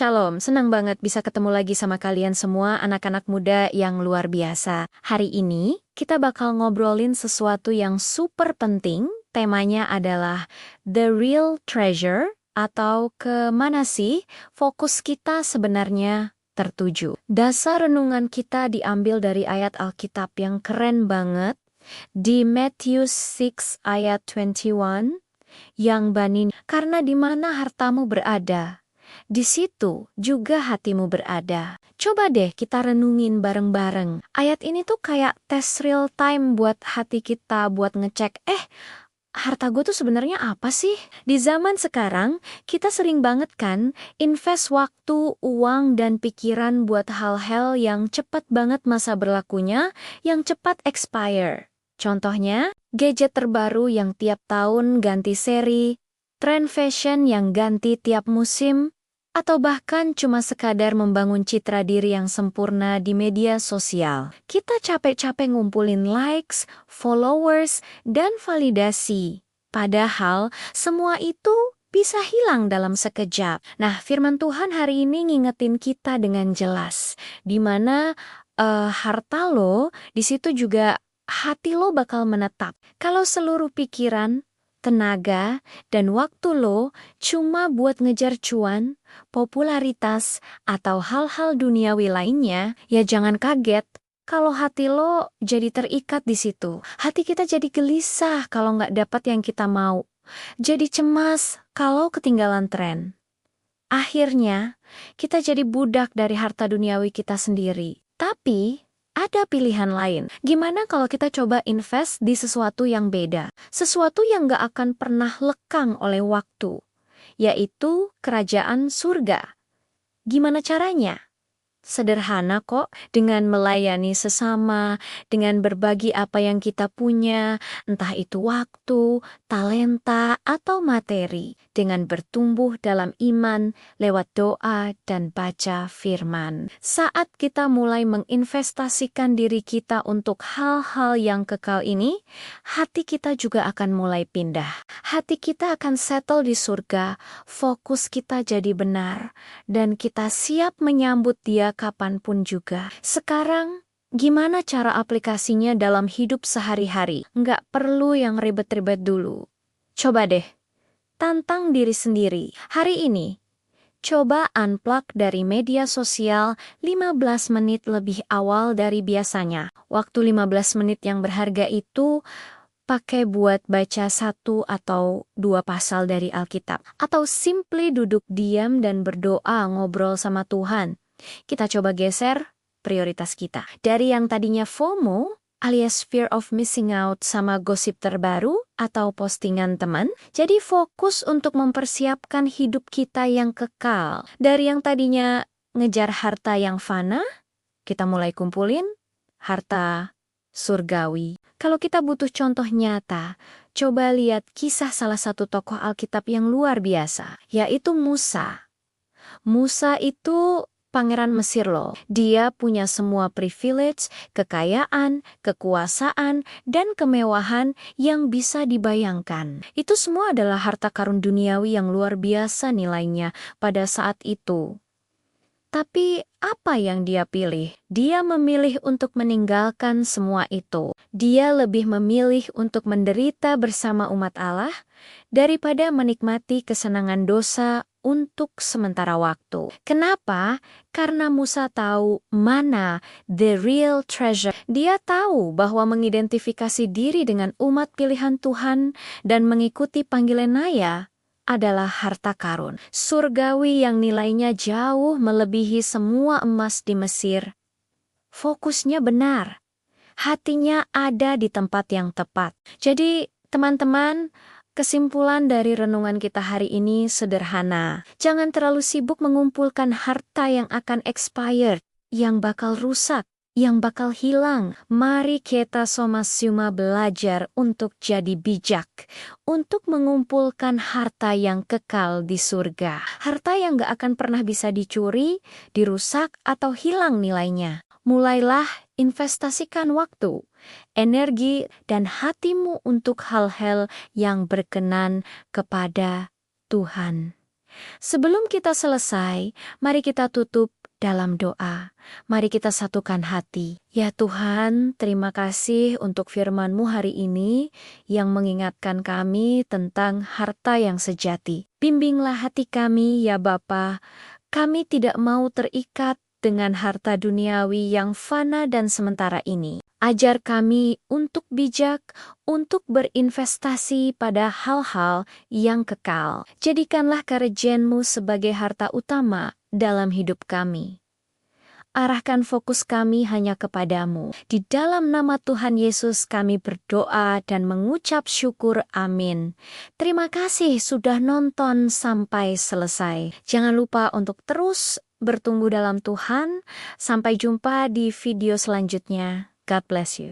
Shalom, senang banget bisa ketemu lagi sama kalian semua anak-anak muda yang luar biasa. Hari ini kita bakal ngobrolin sesuatu yang super penting. Temanya adalah The Real Treasure atau kemana sih fokus kita sebenarnya tertuju. Dasar renungan kita diambil dari ayat Alkitab yang keren banget di Matthew 6 ayat 21 yang bani, karena di mana hartamu berada, di situ juga hatimu berada. Coba deh kita renungin bareng-bareng. Ayat ini tuh kayak tes real time buat hati kita, buat ngecek, harta gue tuh sebenarnya apa sih? Di zaman sekarang, kita sering banget kan invest waktu, uang, dan pikiran buat hal-hal yang cepat banget masa berlakunya, yang cepat expire. Contohnya, gadget terbaru yang tiap tahun ganti seri, tren fashion yang ganti tiap musim, atau bahkan cuma sekadar membangun citra diri yang sempurna di media sosial. Kita capek-capek ngumpulin likes, followers, dan validasi. Padahal semua itu bisa hilang dalam sekejap. Nah, firman Tuhan hari ini ngingetin kita dengan jelas, di mana harta lo, di situ juga hati lo bakal menetap. Kalau seluruh pikiran, tenaga, dan waktu lo cuma buat ngejar cuan, popularitas, atau hal-hal duniawi lainnya, ya jangan kaget kalau hati lo jadi terikat di situ. Hati kita jadi gelisah kalau nggak dapat yang kita mau. Jadi cemas kalau ketinggalan tren. Akhirnya, kita jadi budak dari harta duniawi kita sendiri. Tapi, ada pilihan lain. Gimana kalau kita coba invest di sesuatu yang beda? Sesuatu yang gak akan pernah lekang oleh waktu, yaitu kerajaan surga. Gimana caranya? Sederhana kok, dengan melayani sesama, dengan berbagi apa yang kita punya, entah itu waktu, talenta, atau materi, dengan bertumbuh dalam iman lewat doa dan baca firman. Saat kita mulai menginvestasikan diri kita untuk hal-hal yang kekal ini, hati kita juga akan mulai pindah. Hati kita akan settle di surga, fokus kita jadi benar, dan kita siap menyambut Dia kapanpun juga. Sekarang, gimana cara aplikasinya dalam hidup sehari-hari? Nggak perlu yang ribet-ribet dulu. Coba deh, tantang diri sendiri. Hari ini, coba unplug dari media sosial 15 menit lebih awal dari biasanya. Waktu 15 menit yang berharga itu pakai buat baca 1 atau 2 pasal dari Alkitab. Atau simply duduk diam dan berdoa ngobrol sama Tuhan. Kita coba geser prioritas kita. Dari yang tadinya FOMO alias fear of missing out sama gosip terbaru atau postingan teman, jadi fokus untuk mempersiapkan hidup kita yang kekal. Dari yang tadinya ngejar harta yang fana, kita mulai kumpulin harta surgawi. Kalau kita butuh contoh nyata, coba lihat kisah salah satu tokoh Alkitab yang luar biasa, yaitu Musa. Musa itu pangeran Mesir loh. Dia punya semua privilege, kekayaan, kekuasaan, dan kemewahan yang bisa dibayangkan. Itu semua adalah harta karun duniawi yang luar biasa nilainya pada saat itu. Tapi apa yang dia pilih? Dia memilih untuk meninggalkan semua itu. Dia lebih memilih untuk menderita bersama umat Allah daripada menikmati kesenangan dosa untuk sementara waktu. Kenapa? Karena Musa tahu mana the real treasure. Dia tahu bahwa mengidentifikasi diri dengan umat pilihan Tuhan dan mengikuti panggilan Naya adalah harta karun surgawi yang nilainya jauh melebihi semua emas di Mesir. Fokusnya benar. Hatinya ada di tempat yang tepat. Jadi, teman-teman, kesimpulan dari renungan kita hari ini sederhana. Jangan terlalu sibuk mengumpulkan harta yang akan expired, yang bakal rusak, yang bakal hilang. Mari kita sama-sama belajar untuk jadi bijak, untuk mengumpulkan harta yang kekal di surga. Harta yang gak akan pernah bisa dicuri, dirusak, atau hilang nilainya. Mulailah investasikan waktu, energi, dan hatimu untuk hal-hal yang berkenan kepada Tuhan. Sebelum kita selesai, mari kita tutup dalam doa. Mari kita satukan hati. Ya Tuhan, terima kasih untuk firman-Mu hari ini yang mengingatkan kami tentang harta yang sejati. Bimbinglah hati kami ya Bapa. Kami tidak mau terikat dengan harta duniawi yang fana dan sementara ini. Ajar kami untuk bijak, untuk berinvestasi pada hal-hal yang kekal. Jadikanlah kerajaan-Mu sebagai harta utama dalam hidup kami. Arahkan fokus kami hanya kepadamu. Di dalam nama Tuhan Yesus kami berdoa dan mengucap syukur. Amin. Terima kasih sudah nonton sampai selesai. Jangan lupa untuk terus bertumbuh dalam Tuhan. Sampai jumpa di video selanjutnya. God bless you.